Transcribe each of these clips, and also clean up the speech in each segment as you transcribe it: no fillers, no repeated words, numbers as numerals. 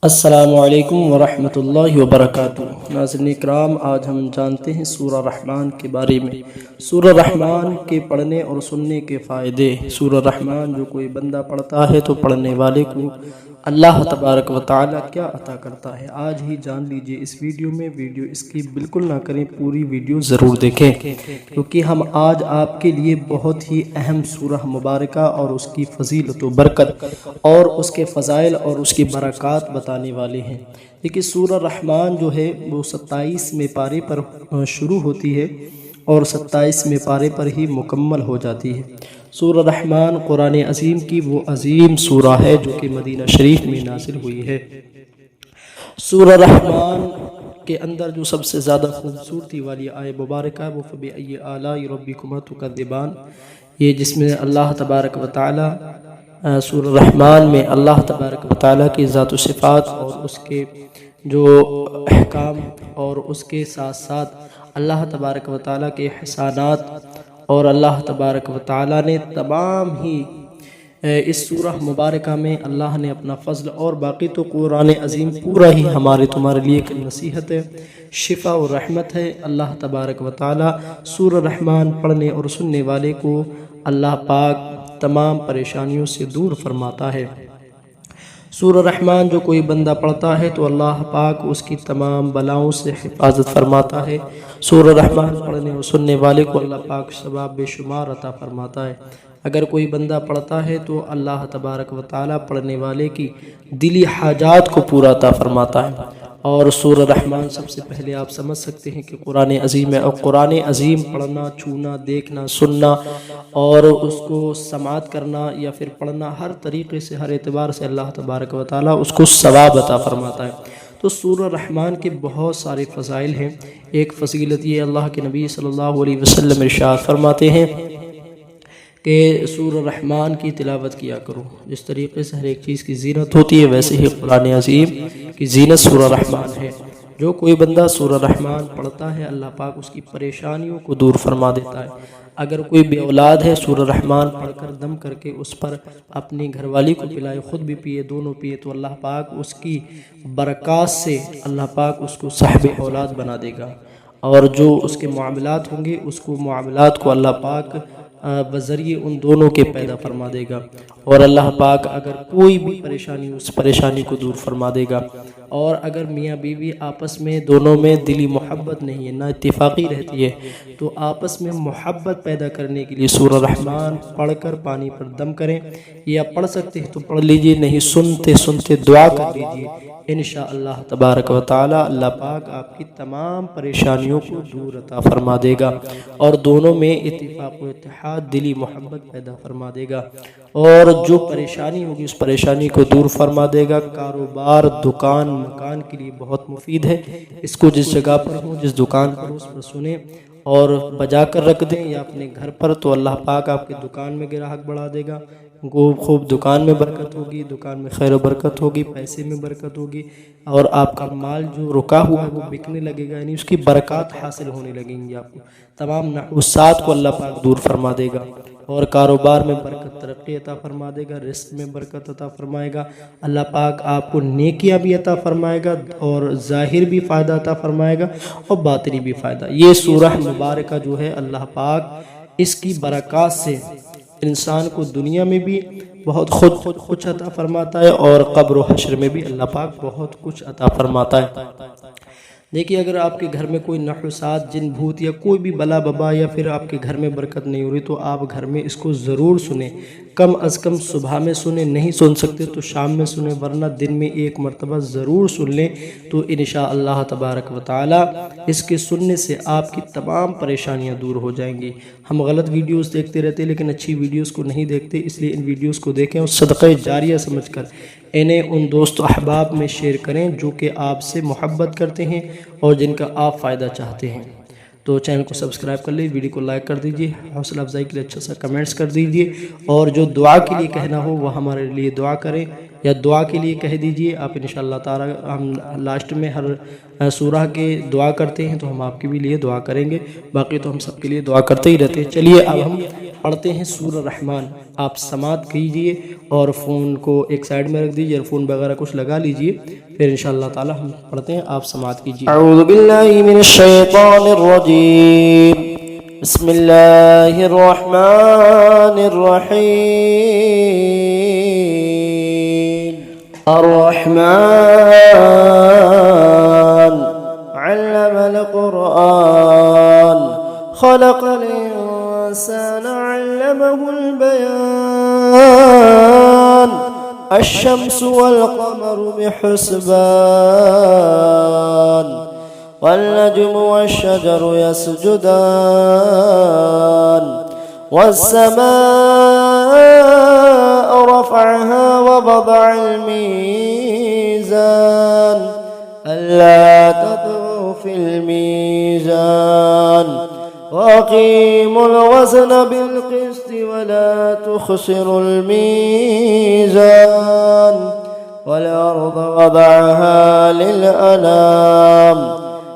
السلام علیکم ورحمۃ اللہ وبرکاتہ۔ ناظرین کرام، آج ہم جانتے ہیں سورہ رحمان کے بارے میں، سورہ رحمان کے پڑھنے اور سننے کے فائدے۔ سورہ رحمان جو کوئی بندہ پڑھتا ہے تو پڑھنے والے کو اللہ تبارک و تعالی کیا عطا کرتا ہے، آج ہی جان لیجئے اس ویڈیو میں۔ ویڈیو اسکپ بالکل نہ کریں، پوری ویڈیو ضرور دیکھیں، کیونکہ ہم آج آپ کے لیے بہت ہی اہم سورہ مبارکہ اور اس کی فضیلت و برکت اور اس کے فضائل اور اس کی برکات بتانے والے ہیں۔ دیکھیے سورہ رحمان جو ہے وہ 27ویں پارے پر شروع ہوتی ہے اور 27ویں پارے پر ہی مکمل ہو جاتی ہے۔ سورہ رحمان قرآن عظیم کی وہ عظیم سورہ ہے جو کہ مدینہ شریف میں نازل ہوئی ہے۔ سورہ رحمان کے اندر جو سب سے زیادہ خوبصورتی والی آیت مبارکہ ہے وہ فَبِأَيِّ آلَاءِ رَبِّكُمَا تُكَذِّبَانِ، یہ جس میں اللہ تبارک و تعالی سورہ رحمان میں اللہ تبارک و تعالی کی ذات و صفات اور اس کے جو احکام اور اس کے ساتھ ساتھ اللہ تبارک و تعالی کے احسانات اور اللہ تبارک و تعالی نے تمام ہی اس سورہ مبارکہ میں اللہ نے اپنا فضل، اور باقی تو قرآن عظیم پورا ہی ہمارے تمہارے لیے ایک نصیحت ہے، شفا و رحمت ہے۔ اللہ تبارک و تعالی سورہ رحمان پڑھنے اور سننے والے کو اللہ پاک تمام پریشانیوں سے دور فرماتا ہے۔ سورہ رحمان جو کوئی بندہ پڑھتا ہے تو اللہ پاک اس کی تمام بلاؤں سے حفاظت فرماتا ہے۔ سورہ رحمان پڑھنے اور سننے والے کو اللہ پاک ثواب بے شمار عطا فرماتا ہے۔ اگر کوئی بندہ پڑھتا ہے تو اللہ تبارک و تعالی پڑھنے والے کی دلی حاجات کو پورا عطا فرماتا ہے۔ اور سورہ رحمان سب سے پہلے آپ سمجھ سکتے ہیں کہ قرآن عظیم ہے، اور قرآن عظیم پڑھنا، چھونا، دیکھنا، سننا اور اس کو سماعت کرنا یا پھر پڑھنا، ہر طریقے سے ہر اعتبار سے اللہ تبارک و تعالی اس کو ثواب عطا فرماتا ہے۔ تو سورہ رحمان کے بہت سارے فضائل ہیں۔ ایک فضیلت یہ اللہ کے نبی صلی اللہ علیہ وسلم ارشاد فرماتے ہیں کہ سورہ رحمان کی تلاوت کیا کرو۔ جس طریقے سے ہر ایک چیز کی زینت ہوتی ہے ویسے ہی قرآن عظیم کی زینت سورہ رحمان ہے۔ جو کوئی بندہ سورہ رحمان پڑھتا ہے اللہ پاک اس کی پریشانیوں کو دور فرما دیتا ہے۔ اگر کوئی بے اولاد ہے سورہ رحمان پڑھ کر دم کر کے اس پر اپنی گھر والی کو پلائے، خود بھی پیے، دونوں پیے، تو اللہ پاک اس کی برکات سے اللہ پاک اس کو صاحب اولاد بنا دے گا، اور جو اس کے معاملات ہوں گے اس کو معاملات کو اللہ پاک بذریعے ان دونوں کے پیدا فرما دے گا، اور اللہ پاک اگر کوئی بھی پریشانی اس پریشانی کو دور فرما دے گا۔ اور اگر میاں بیوی آپس میں دونوں میں دلی محبت نہیں ہے، نہ اتفاقی رہتی ہے، تو آپس میں محبت پیدا کرنے کے لیے سورہ رحمان پڑھ کر پانی پر دم کریں، یا پڑھ سکتے ہیں تو پڑھ لیجئے، نہیں سنتے سنتے دعا کر لیجئے، انشاءاللہ تبارک و تعالی اللہ پاک آپ کی تمام پریشانیوں کو دور عطا فرما دے گا، اور دونوں میں اتفاق و اتحاد، دلی محبت پیدا فرما دے گا، اور جو پریشانی ہوگی اس پریشانی کو دور فرما دے گا۔ کاروبار، دکان، مکان کے لیے بہت مفید ہے۔ اس کو جس جگہ پر ہو، جس دکان پر ہو، اس پر سنیں اور بجا کر رکھ دیں، یا اپنے گھر پر، تو اللہ پاک آپ کے دکان میں گراہک بڑھا دے گا، خوب دکان میں برکت ہوگی، دکان میں خیر و برکت ہوگی، پیسے میں برکت ہوگی، اور آپ کا مال جو رکا ہوا ہے وہ بکنے لگے گا، یعنی اس کی برکات حاصل ہونے لگیں گی، آپ کو تمام نحوست کو اللہ پاک دور فرما دے گا، اور کاروبار میں برکت، ترقی عطا فرما دے گا، رزق میں برکت عطا فرمائے گا، اللہ پاک آپ کو نیکیاں بھی عطا فرمائے گا، اور ظاہر بھی فائدہ عطا فرمائے گا اور باطنی بھی فائدہ۔ یہ سورہ مبارکہ جو ہے اللہ پاک اس کی برکات سے انسان کو دنیا میں بھی بہت کچھ عطا فرماتا ہے، اور قبر و حشر میں بھی اللہ پاک بہت کچھ عطا فرماتا ہے۔ دیکھیے اگر آپ کے گھر میں کوئی نحوست، جن بھوت یا کوئی بھی بلا ببا، یا پھر آپ کے گھر میں برکت نہیں ہو رہی، تو آپ گھر میں اس کو ضرور سنیں، کم از کم صبح میں سنیں، نہیں سن سکتے تو شام میں سنیں، ورنہ دن میں ایک مرتبہ ضرور سن لیں، تو انشاءاللہ تبارک و تعالی اس کے سننے سے آپ کی تمام پریشانیاں دور ہو جائیں گی۔ ہم غلط ویڈیوز دیکھتے رہتے ہیں لیکن اچھی ویڈیوز کو نہیں دیکھتے، اس لیے ان ویڈیوز کو دیکھیں اور صدقہ جاریہ سمجھ کر انہیں ان دوست و احباب میں شیئر کریں جو کہ آپ سے محبت کرتے ہیں اور جن کا آپ فائدہ چاہتے ہیں۔ تو چینل کو سبسکرائب کر لیں، ویڈیو کو لائک کر دیجئے، حوصلہ افزائی کے لیے اچھا سا کمنٹس کر دیجئے، اور جو دعا کے لیے کہنا ہو وہ ہمارے لیے دعا کریں، یا دعا کے لیے کہہ دیجئے آپ، انشاءاللہ تعالی ہم لاسٹ میں ہر سورہ کے دعا کرتے ہیں تو ہم آپ کے بھی لیے دعا کریں گے، باقی تو ہم سب کے لیے دعا کرتے ہی رہتے ہیں۔ چلیے اب ہم पढ़ते हैं सूरह रहमान। आप समात कीजिए और फ़ोन को एक साइड में रख दीजिए, ईयरफोन वगैरह कुछ लगा लीजिए, फिर इंशाअल्लाह ताला हम पढ़ते हैं, आप समात कीजिए। अऊज़ु बिल्लाहि मिनश शैतानिर रजीम, बिस्मिल्लाहिर रहमानिर रहीम। अर्रहमान अल्लमल क़ुरआन खलक़ल इंसान अल्लमहुल बयान। अश्शम्सु वल क़मरु बिहुस्बान वन्नज्मु वश्शजरु यसजुदान वस्समाअ रफ़अहा ववदअल मीज़ान अल्ला तत्गौ फिल मीज़ान वअक़ीमुल वज़न बिलक़िस्ति वला तुख़सिरुल मीज़ान वल-अर्ज़ वदअहा लिल-अनाम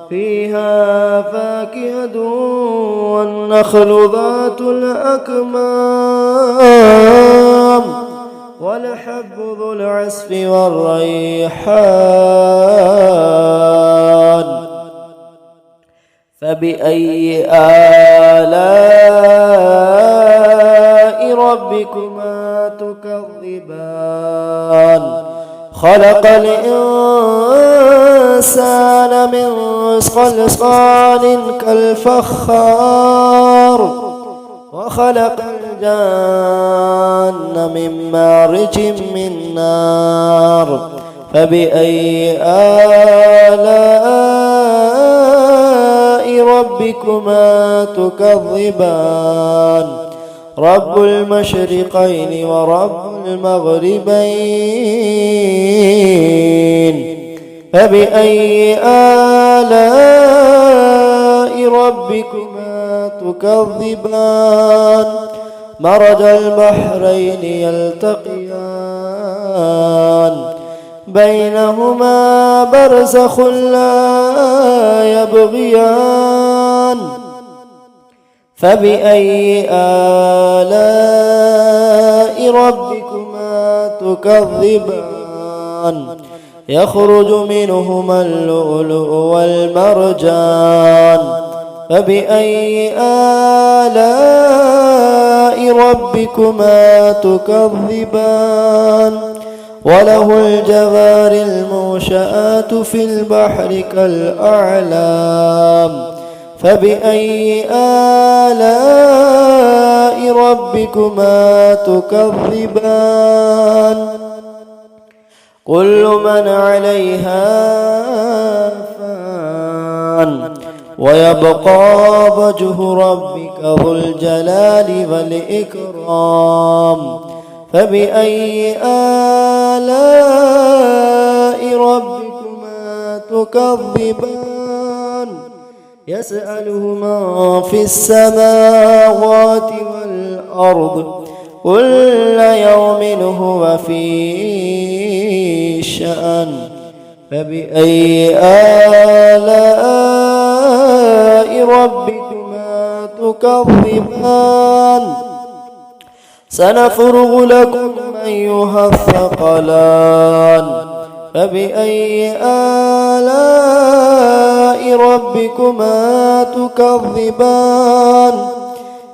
फ़ीहा फ़ाकिहतुन वन्नख़्लु ज़ातुल अकमाम वल-हब्बु ज़ुल अस्फ़ि वर्रैहान। फ़बिअय्यि आलाइ रब्बिकुमा तुकज़्ज़िबान। खलक़ल इंसान मिन सल्सालिन कल-फ़ख़्ख़ार वख़लक़ल जान्न मिन मारिजिन मिन नार। फ़बिअय्यि आलाइ रब्बिकुमा तुकज़्ज़िबान। रब्बुल मशरिक़ैनि व रब्बुल मग़रिबैन। फ़बिअय्यि आलाइ रब्बिकुमा तुकज़्ज़िबान। मरजल बहरैनि यल्तक़ियान बैनहुमा बरज़ख़ुन ला यबग़ियान। फ़बिअय्यि आलाइ रब्बिकुमा तुकज़्ज़िबान। यख़रुजु मिनहुमल लुअलुअु वल मरजान। फ़बिअय्यि आलाइ रब्बिकुमा तुकज़्ज़िबान। वलहुल जवारिल मुंशआतु फ़िल बहरि कल-अ'लाम। फ़बिअय्यि आलाइ रब्बिकुमा तुकज़्ज़िबान। कुल्लु मन अलैहा फ़ान वयबक़ा वज्हु रब्बिका ज़ुल जलालि वल इकराम। फ़बिअय्यि आलाइ रब्बिकुमा तुकज़्ज़िबान। यसअलुहु मन फ़िस्समावाति वल-अर्ज़ कुल्ल यौमिन हुवा फ़ी शअन। फ़बिअय्यि आलाइ रब्बिकुमा तुकज़्ज़िबान। सनफ़ुरुग़ु लकुम अय्युहस-सक़लान। फ़बिअय्यि आलाइ रब्बिकुमा तुकज़्ज़िबान।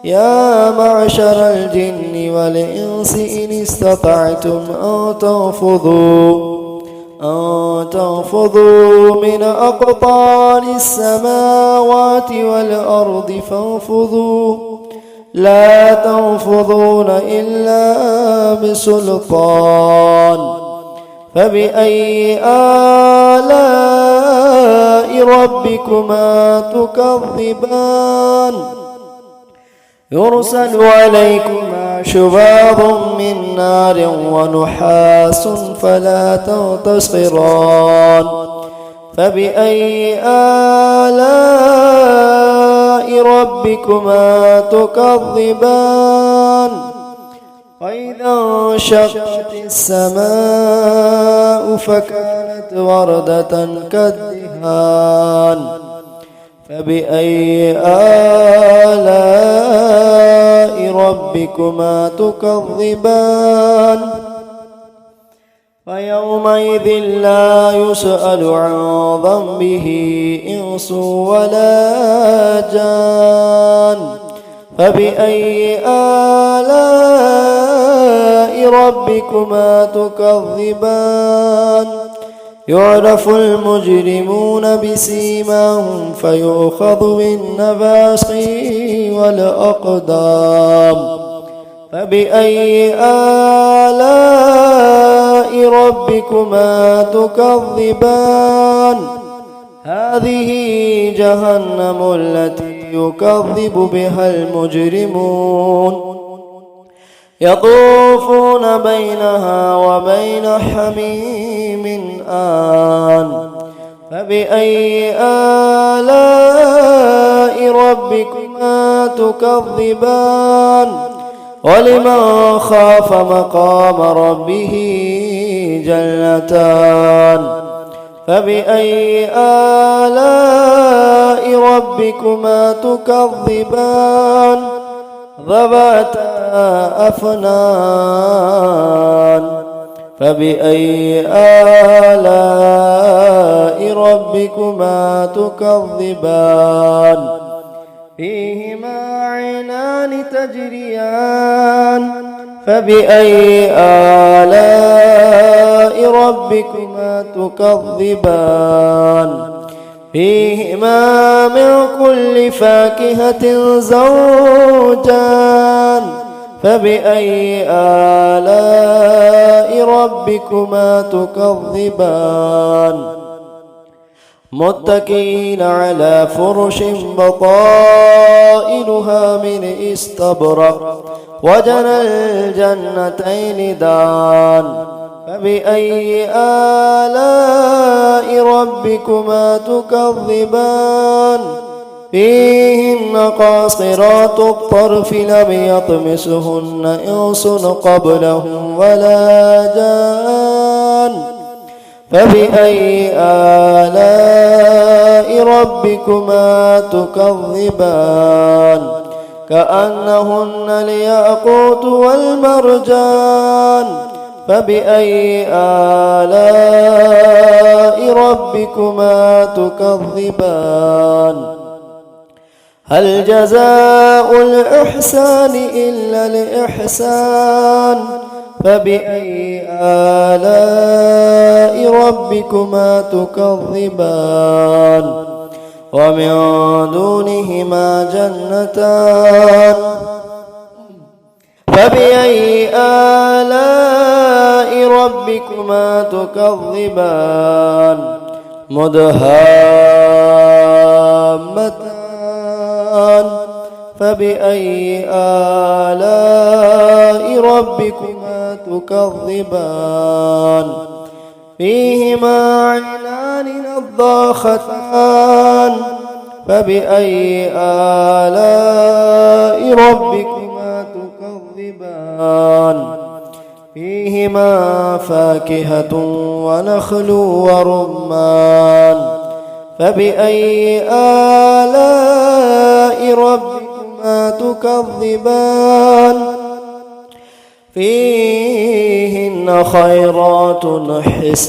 या मअशरल जिन्नि वल इंसि इन इस्ततअतुम أن تنفذوا من أقطار السماوات والأرض فانفذوا لا تنفذون إلا بسلطان. فبأي آلاء ربكما تكذبان. يرسل عليكما شواظ من نار ونحاس فلا تنتصران. فبأي آلاء ربكما تكذبان. وإذا انشقت السماء فكانت وردة كالدهان. فبأي آلاء ربكما تكذبان فيومئذ لا يسأل عن ذنبه إنس ولا جان فبأي آلاء ربكما تكذبان يعرف المجرمون بسيماهم فيؤخذ بالنواصي والأقدام فبأي آلاء ربكما تكذبان هذه جهنم التي يكذب بها المجرمون يطوفون بينها وبين حميم آن فبأي آلاء ربكما تكذبان ولمن خاف مقام ربه جنتان فبأي آلاء ربكما تكذبان ذواتا أفنان فبأي آلاء ربكما تكذبان فيهما عينان تجريان فبأي آلاء ربكما تكذبان فيهما من كل فاكهة زوجان فبأي آلاء ربكما تكذبان متكئين على فرش بطائنها من استبرق وجنى الجنتين دان فبأي آلاء ربكما تكذبان فيهن قاصرات الطرف لم يطمسهن إنس قبلهم ولا جان فبأي آلاء ربكما تكذبان كأنهن الياقوت والمرجان فبأي آلاء ربكما تكذبان هل جزاء الإحسان إلا الإحسان فبأي آلاء ربكما تكذبان ومن دونهما جنتان فبأي آلاء ربكما تكذبان مدهامتان فبأي آلاء ربكما تكذبان فيهما عينان نضاختان فبأي آلاء ربكما تكذبان فيهما فاكهة ونخل ورمان فبأي آلاء ربكما تكذبان فيهن خيرات حسان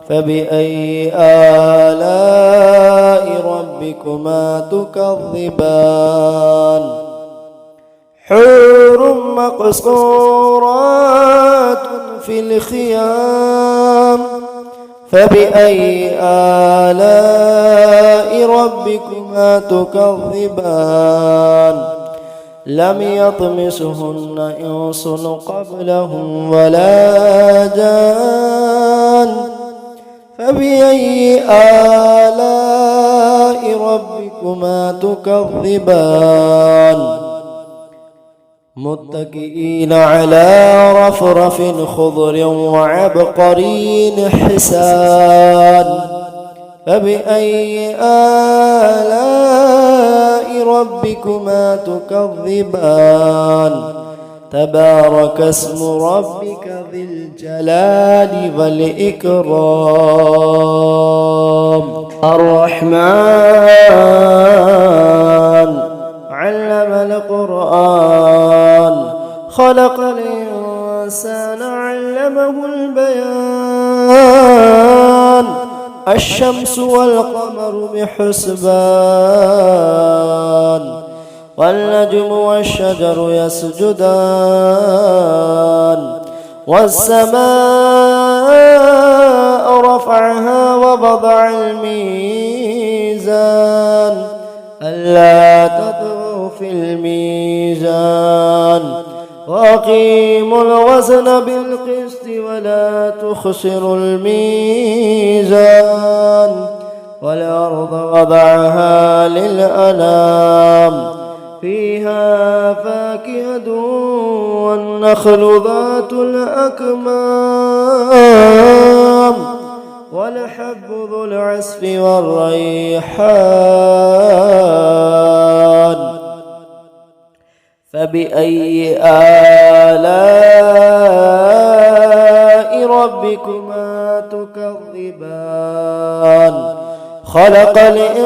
فبأي آلاء ربكما تكذبان حور مقصورات في الخيام فبأي آلاء ربكما تكذبان لم يطمسهن إنس قبلهم ولا جان فبأي آلاء ربكما تكذبان متكئين على رفرف خضر وعبقري حسان فبأي آلاء ربكما تكذبان تبارك اسم ربك ذي الجلال والإكرام الرحمن علم القرآن خلق الإنسان علمه البيان الشمس والقمر بحسبان والنجم والشجر يسجدان والسماء رفعها ووضع الميزان ألا تطغوا في الميزان وأقيموا الوزن بالقسط ولا تخسروا الميزان والأرض وضعها للأنام فيها فاكهة والنخل ذات الأكمام والحب ذو العصف والريحان فبأي آلاء ربكما تكذبان خلق الإنسان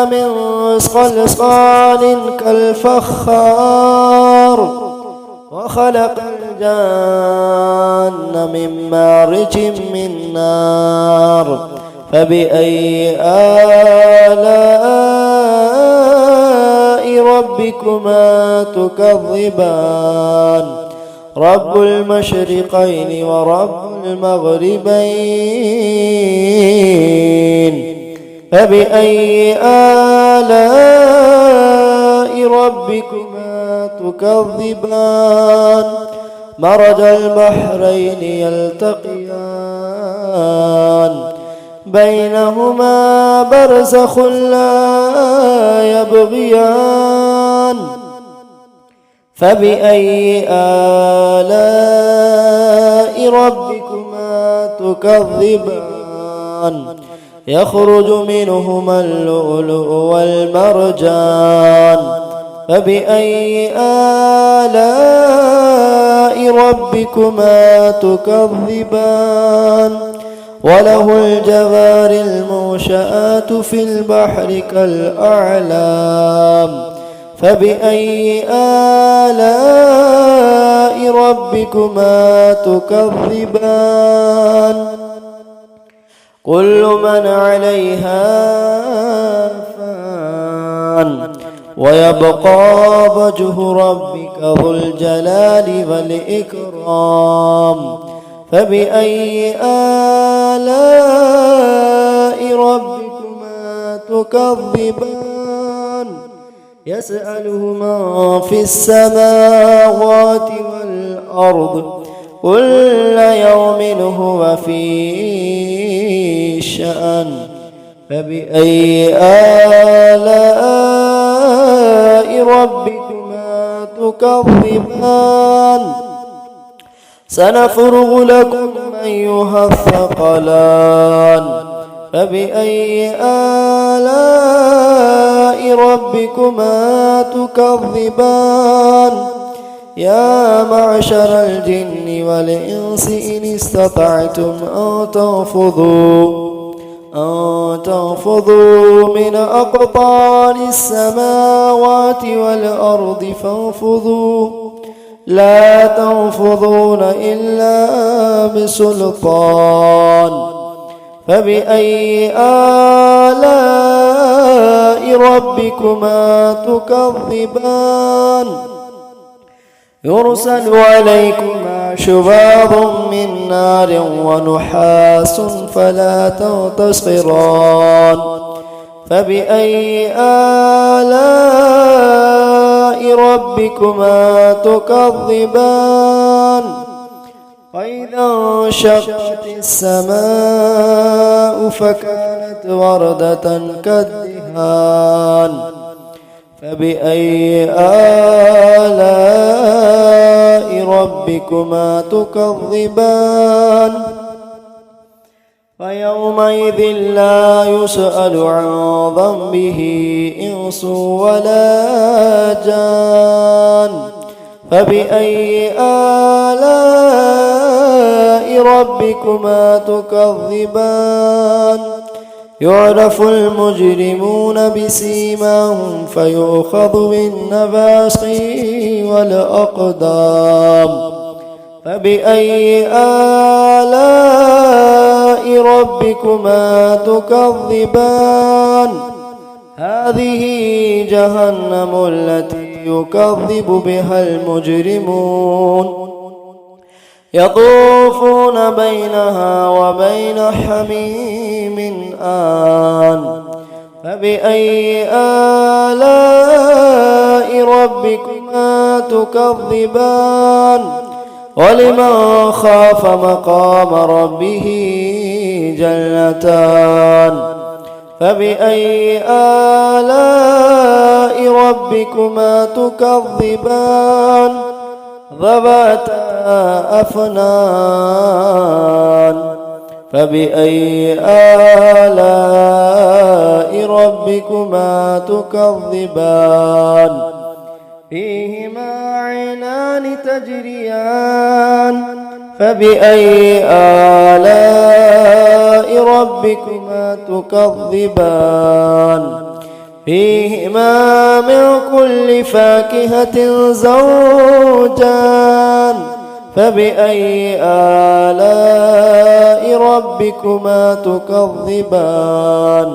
من صلصال كالفخار وخلق الجان من مارج من نار فبأي آلاء ربكما تكذبان رب المشرقين ورب المغربين فبأي آلاء ربكما تكذبان مرج البحرين يلتقيان بينهما برزخ لا يبغيان فبأي آلاء ربكما تكذبان يخرج منهما اللؤلؤ والمرجان فبأي آلاء ربكما تكذبان وله الجوار المنشآت في البحر كالأعلام فبأي آلاء ربكما تكذبان كل من عليها فان ويبقى وجه ربك ذو الجلال والإكرام فبأي آلاء ربكما تكذبان يسأله من في السماوات والأرض كل يوم هو في شأن فبأي آلاء ربكما تكذبان سنفرغ لكم أيها الثقلان فبأي آلاء ربكما تكذبان يا معشر الجن والإنس إن استطعتم أن تنفذوا من أقطار السماوات والأرض فانفذوا لا تنفذون إلا بسلطان فبأي آلاء ربكما تكذبان يرسل عليكما شواظ من نار ونحاس فلا تنتصران فبأي آلاء ربكما تكذبان وإذا انشقت السماء فكانت وردة كالدهان فبأي آلاء ربكما تكذبان فيومئذ لا يسأل عن ذنبه إنس ولا جان فبأي آلاء ربكما تكذبان يعرف المجرمون بسيماهم فيؤخذ بالنواصي والأقدام فبأي آلاء ربكما تكذبان هذه جهنم التي يكذب بها المجرمون يطوفون بينها وبين حميم آن فبأي آلاء ربكما تكذبان ولمن خاف مقام ربه جنتان فبأي آلاء ربكما تكذبان ذواتا أفنان فبأي آلاء ربكما تكذبان فيهما عينان تجريان فبأي آلاء ربكما تكذبان فيهما من كل فاكهة زوجان فبأي آلاء ربكما تكذبان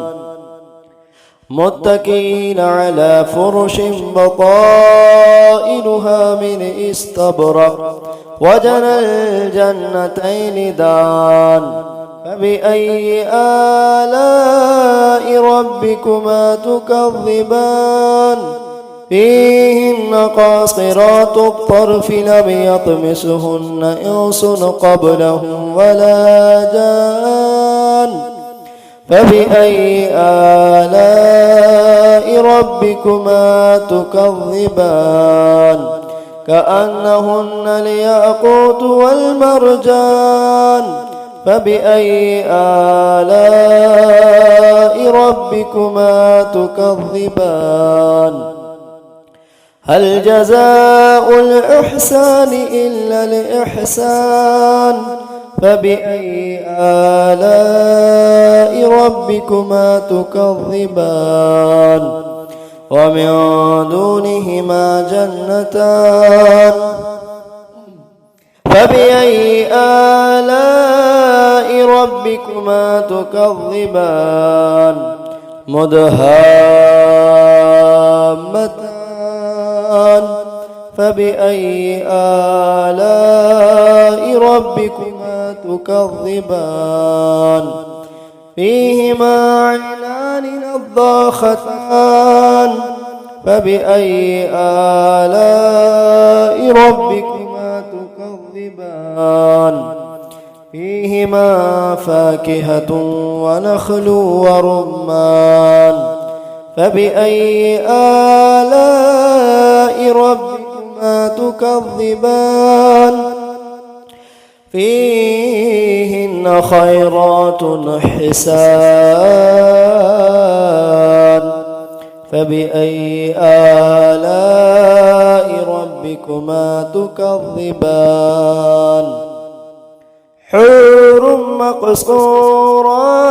متكئين على فرش بطائنها من استبرق وجنى الجنتين دان فبأي آلاء ربكما تكذبان فيهن قاصرات الطرف لم يطمسهن إنس قبلهم ولا جان فبأي آلاء ربكما تكذبان كأنهن الياقوت والمرجان فبأي آلاء ربكما تكذبان هل جزاء الإحسان إلا الإحسان فبأي آلاء ربكما تكذبان ومن دونهما جنتان فبأي آلاء ربكما تكذبان مدهامتان فبأي آلاء ربكما تكذبان فيهما عينان نضاختان فبأي آلاء ربكما تكذبان فيهما فاكهة ونخل ورمان فبأي آلاء ربكما تكذبان فيهن خيرات حسان فبأي آلاء ربكما تكذبان حور مقصورات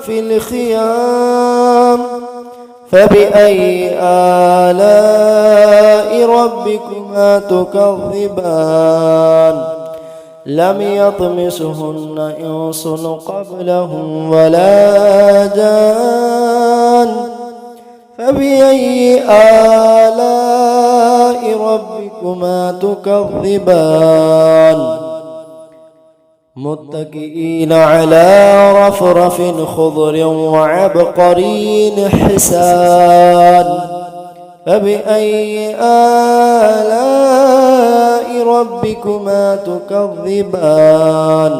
في الخيام فبأي آلاء ربكما تكذبان لم يطمسهن إنس قبلهم ولا جان فبأي آلاء ربكما تكذبان متكئين على رفرف خضر وعبقري حسان فبأي آلاء ربكما تكذبان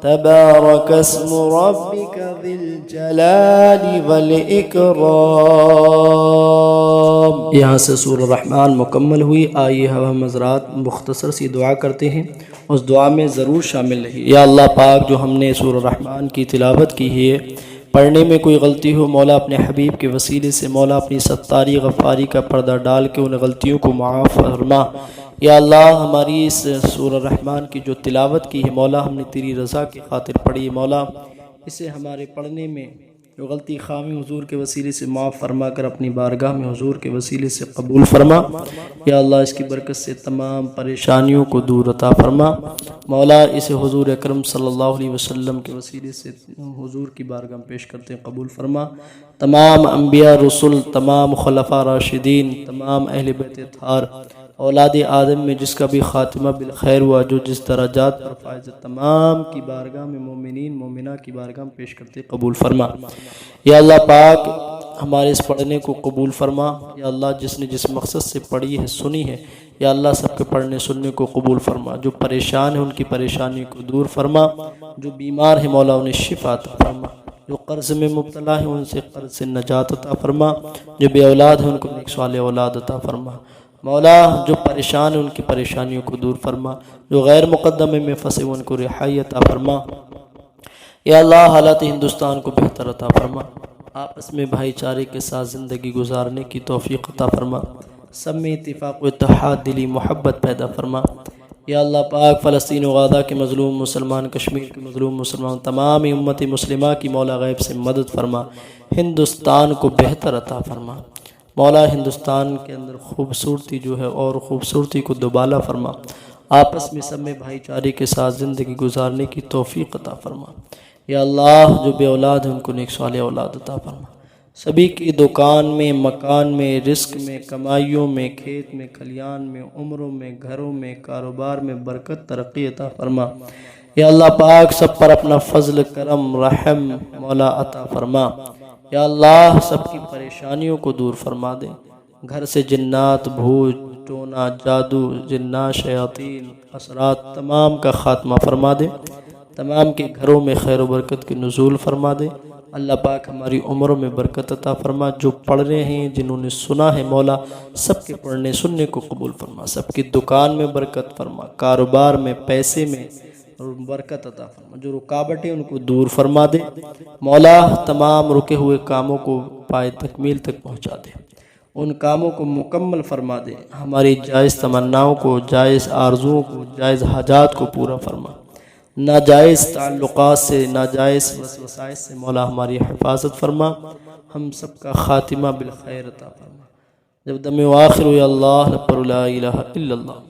تبارك اسم ربك ذي الجلال والإكرام। यहाँ से सूरह रहमान मुकम्मल हुई। आइए हम हज़रात मुख्तसर सी दुआ करते हैं, उस दुआ में ज़रूर शामिल रहिए। या अल्लाह पाक, जो हमने सूरह रहमान की तिलावत की है, पढ़ने में कोई गलती हो मौला अपने हबीब के वसीले से मौला अपनी सत्तारी गफ़ारी का पर्दा डाल के उन गलतियों को माफ़ फरमा। या अल्लाह, हमारी इस सूरह रहमान की जो तिलावत की है मौला, हमने तेरी रज़ा की खातिर पढ़ी मौला, اسے ہمارے پڑھنے میں جو غلطی خامی حضور کے وسیلے سے معاف فرما کر اپنی بارگاہ میں حضور کے وسیلے سے قبول فرما۔ یا اللہ اس کی برکت سے تمام پریشانیوں کو دور عطا فرما۔ مولا اسے حضور اکرم صلی اللہ علیہ وسلم کے وسیلے سے حضور کی بارگاہ میں پیش کرتے ہیں، قبول فرما۔ تمام انبیاء رسول، تمام خلفاء راشدین، تمام اہل بیت اطہار، اولاد آدم میں جس کا بھی خاتمہ بالخیر ہوا، جو جس درجات پر فائز، تمام کی بارگاہ میں مومنین مومنہ کی بارگاہ میں پیش کرتے قبول فرما۔ یا اللہ پاک ہمارے اس پڑھنے کو قبول فرما۔ یا اللہ جس نے جس مقصد سے پڑھی ہے سنی ہے، یا اللہ سب کے پڑھنے سننے کو قبول فرما۔ جو پریشان ہیں ان کی پریشانی کو دور فرما، جو بیمار ہیں مولا انہیں شفا عطا فرما، جو قرض میں مبتلا ہیں ان سے قرض سے نجات عطا فرما، جو بے اولاد ہیں ان کو نیک صالح اولاد عطا فرما۔ مولا جو پریشان ہیں ان کی پریشانیوں کو دور فرما، جو غیر مقدمے میں پھنسے ان کو رہائی عطا فرما۔ یا اللہ حالات ہندوستان کو بہتر عطا فرما، آپس میں بھائی چارے کے ساتھ زندگی گزارنے کی توفیق عطا فرما، سب میں اتفاق و اتحاد، دلی محبت پیدا فرما۔ یا اللہ پاک فلسطین و غزہ کے مظلوم مسلمان، کشمیر کے مظلوم مسلمان، تمام امت مسلمہ کی مولا غیب سے مدد فرما، ہندوستان کو بہتر عطا فرما۔ مولا ہندوستان کے اندر خوبصورتی جو ہے اور خوبصورتی کو دوبالا فرما، آپس میں سب میں بھائی چارے کے ساتھ زندگی گزارنے کی توفیق عطا فرما۔ یا اللہ جو بے اولاد ہیں ان کو نیک صالح اولاد عطا فرما، سبھی کی دکان میں، مکان میں، رزق میں، کمائیوں میں، کھیت میں، کھلیان میں، عمروں میں، گھروں میں، کاروبار میں برکت ترقی عطا فرما۔ یا اللہ پاک سب پر اپنا فضل کرم رحم مولا عطا فرما۔ یا اللہ سب کی پریشانیوں کو دور فرما دے، گھر سے جنات، بھوت، ٹونا، جادو، جنات، شیاطین، اثرات تمام کا خاتمہ فرما دے، تمام کے گھروں میں خیر و برکت کی نزول فرما دے۔ اللہ پاک ہماری عمروں میں برکت عطا فرما، جو پڑھ رہے ہیں جنہوں نے سنا ہے مولا سب کے پڑھنے سننے کو قبول فرما، سب کی دکان میں برکت فرما، کاروبار میں، پیسے میں برکت عطا فرما، جو رکاوٹیں ان کو دور فرما دے مولا، تمام رکے ہوئے کاموں کو پائے تکمیل تک پہنچا دے، ان کاموں کو مکمل فرما دے، ہماری جائز تمناؤں کو، جائز آرزوؤں کو، جائز حاجات کو پورا فرما، ناجائز تعلقات سے، ناجائز وسائل سے مولا ہماری حفاظت فرما، ہم سب کا خاتمہ بالخیر عطا فرما۔ جب دم آخر یا اللہ لا الہ الا اللہ۔